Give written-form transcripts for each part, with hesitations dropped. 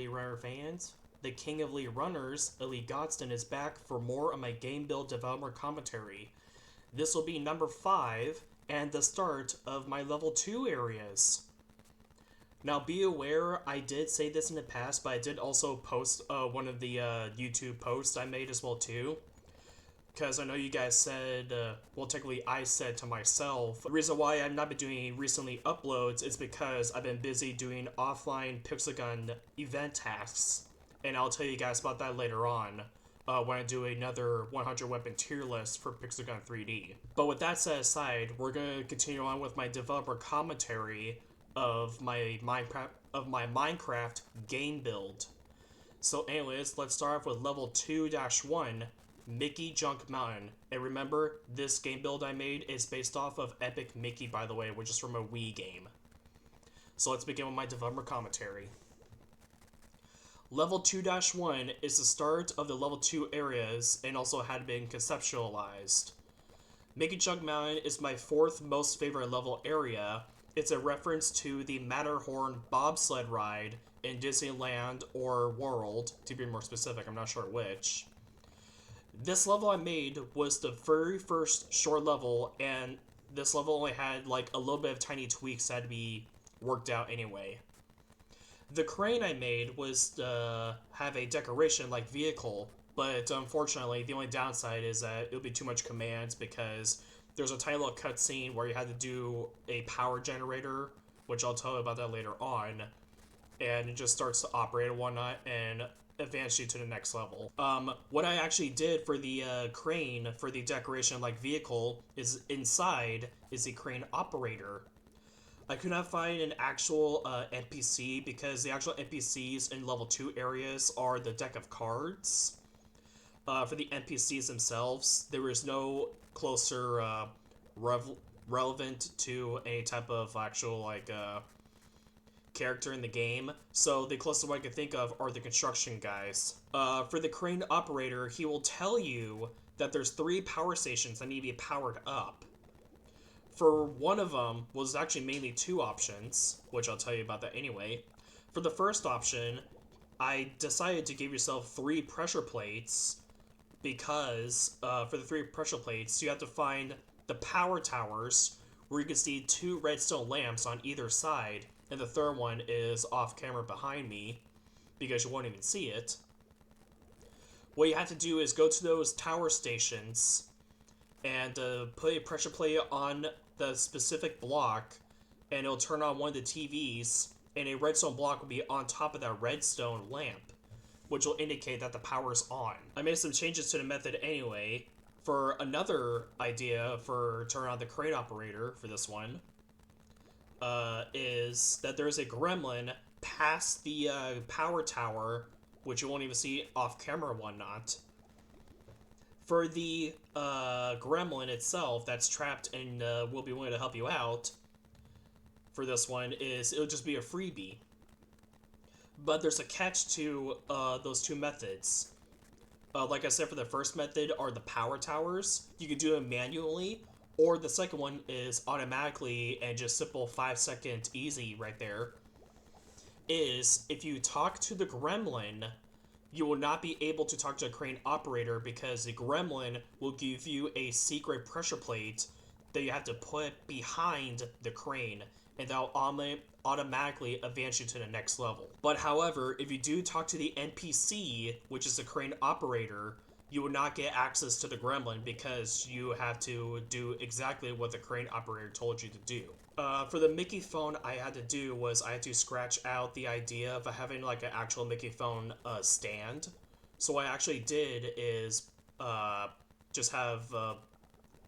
Elite Runner fans. The King of Elite Runners, Elite Godston, is back for more of my game build developer commentary. This will be number 5 and the start of my level 2 areas. Now be aware, I did say this in the past, but I did also post one of the YouTube posts I made as well too. Because I know you guys said, well, technically I said to myself, the reason why I've not been doing recently uploads is because I've been busy doing offline Pixelgun event tasks, and I'll tell you guys about that later on when I do another 100 weapon tier list for Pixelgun 3D. But with that set aside, we're going to continue on with my developer commentary of my Minecraft game build. So anyways, let's start off with level 2-1, Mickey Junk Mountain. And remember, this game build I made is based off of Epic Mickey, by the way, which is from a Wii game. So let's begin with my developer commentary. Level 2-1 is the start of the level 2 areas and also had been conceptualized. Mickey Junk Mountain is my 4th most favorite level area. It's a reference to the Matterhorn bobsled ride in Disneyland or World, to be more specific, I'm not sure which. This level I made was the very first short level, and this level only had like a little bit of tiny tweaks that had to be worked out anyway. The crane I made was to have a decoration-like vehicle, but unfortunately the only downside is that it would be too much commands because there's a tiny little cutscene where you had to do a power generator, which I'll tell you about that later on, and it just starts to operate and whatnot, and advance you to the next level. What I actually did for the crane, for the decoration-like vehicle, is inside is the crane operator. I could not find an actual NPC because the actual NPCs in level 2 areas are the deck of cards. For the NPCs themselves, there was no closer relevant to any type of actual like character in the game, so the closest one I can think of are the construction guys. For the crane operator, he will tell you that there's 3 power stations that need to be powered up. For one of them was actually mainly 2 options, which I'll tell you about that anyway. For the first option, I decided to give yourself 3 pressure plates because for the 3 pressure plates, you have to find the power towers where you can see 2 redstone lamps on either side, and the third one is off camera behind me because you won't even see it. What you have to do is go to those tower stations and put a pressure plate on the specific block, and it'll turn on one of the TVs, and a redstone block will be on top of that redstone lamp, which will indicate that the power's on. I made some changes to the method anyway. For another idea for turn on the crane operator for this one, is that there's a gremlin past the power tower, which you won't even see off camera or whatnot. For the gremlin itself that's trapped and will be willing to help you out for this one is it'll just be a freebie. But there's a catch to those 2 methods. Like I said, for the first method are the power towers. You can do them manually, or the second one is automatically and just simple 5-second easy right there. Is if you talk to the gremlin, you will not be able to talk to a crane operator because the gremlin will give you a secret pressure plate that you have to put behind the crane, and that'll automatically advance you to the next level. But however, if you do talk to the NPC, which is the crane operator, you will not get access to the gremlin because you have to do exactly what the crane operator told you to do. For the Mickey phone, I had to do was I had to scratch out the idea of having like an actual Mickey phone stand. So what I actually did is just have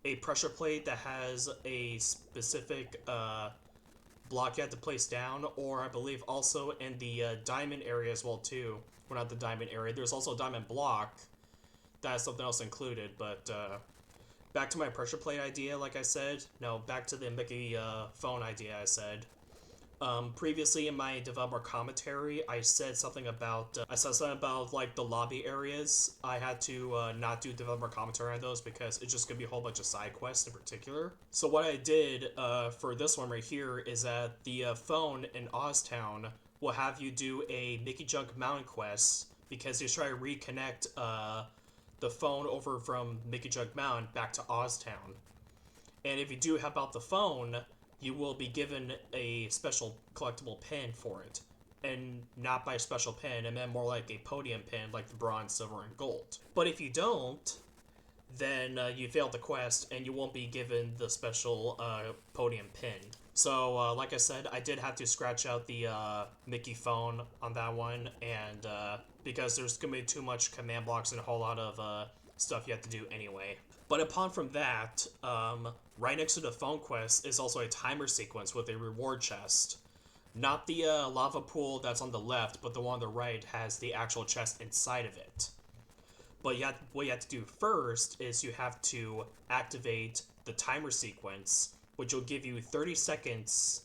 a pressure plate that has a specific block you have to place down, or I believe also in the diamond area as well too. Well, not the diamond area. There's also a diamond block that has something else included, but back to my pressure plate idea, like I said. No, back to the Mickey phone idea I said. Previously in my developer commentary, I said something about like the lobby areas. I had to not do developer commentary on those because it's just gonna be a whole bunch of side quests in particular. So what I did for this one right here is that the phone in Oztown will have you do a Mickey Junk Mountain quest because he's trying to reconnect the phone over from Mickey Junk Mountain back to Oztown. And if you do help out the phone, you will be given a special collectible pin for it. And not by a special pin, I meant more like a podium pin like the bronze, silver, and gold. But if you don't, then you failed the quest and you won't be given the special podium pin. So, like I said, I did have to scratch out the Mickey phone on that one, and because there's going to be too much command blocks and a whole lot of stuff you have to do anyway. But upon from that, right next to the phone quest is also a timer sequence with a reward chest. Not the lava pool that's on the left, but the one on the right has the actual chest inside of it. But what you have to do first is you have to activate the timer sequence, which will give you 30 seconds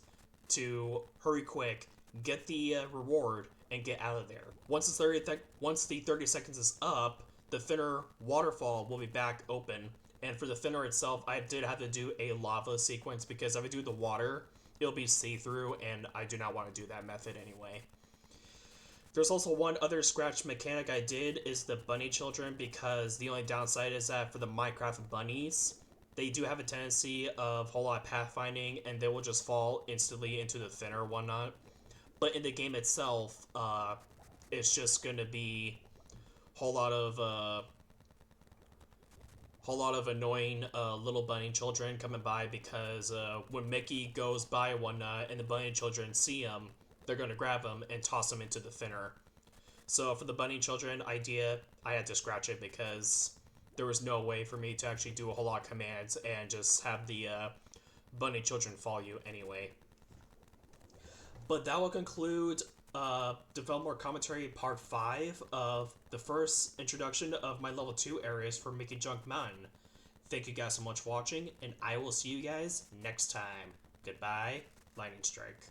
to hurry quick, get the reward, and get out of there. Once the 30 seconds is up, the thinner waterfall will be back open. And for the thinner itself, I did have to do a lava sequence because if I do the water, it'll be see-through, and I do not want to do that method anyway. There's also one other scratch mechanic I did is the bunny children, because the only downside is that for the Minecraft bunnies, they do have a tendency of a whole lot of pathfinding, and they will just fall instantly into the thinner whatnot. But in the game itself, it's just going to be a whole lot of annoying little bunny children coming by, because when Mickey goes by whatnot and the bunny children see him, they're going to grab him and toss him into the thinner. So for the bunny children idea, I had to scratch it because there was no way for me to actually do a whole lot of commands and just have the bunny children follow you anyway. But that will conclude Develop More Commentary Part 5 of the first introduction of my Level 2 areas for Mickey Junk Mountain. Thank you guys so much for watching, and I will see you guys next time. Goodbye, Lightning Strike.